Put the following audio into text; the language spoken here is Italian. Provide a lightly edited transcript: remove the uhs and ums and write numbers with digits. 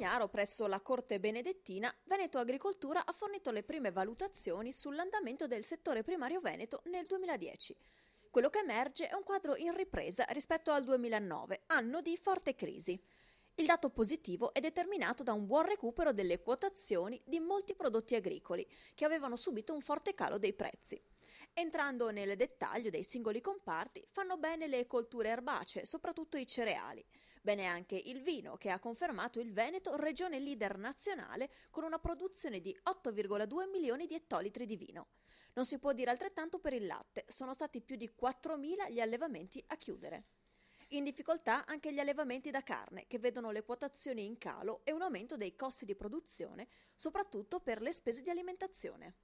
Legnaro, presso la Corte Benedettina, Veneto Agricoltura ha fornito le prime valutazioni sull'andamento del settore primario veneto nel 2010. Quello che emerge è un quadro in ripresa rispetto al 2009, anno di forte crisi. Il dato positivo è determinato da un buon recupero delle quotazioni di molti prodotti agricoli, che avevano subito un forte calo dei prezzi. Entrando nel dettaglio dei singoli comparti, fanno bene le colture erbacee, soprattutto i cereali. Bene anche il vino, che ha confermato il Veneto regione leader nazionale con una produzione di 8,2 milioni di ettolitri di vino. Non si può dire altrettanto per il latte, sono stati più di 4.000 gli allevamenti a chiudere. In difficoltà anche gli allevamenti da carne, che vedono le quotazioni in calo e un aumento dei costi di produzione, soprattutto per le spese di alimentazione.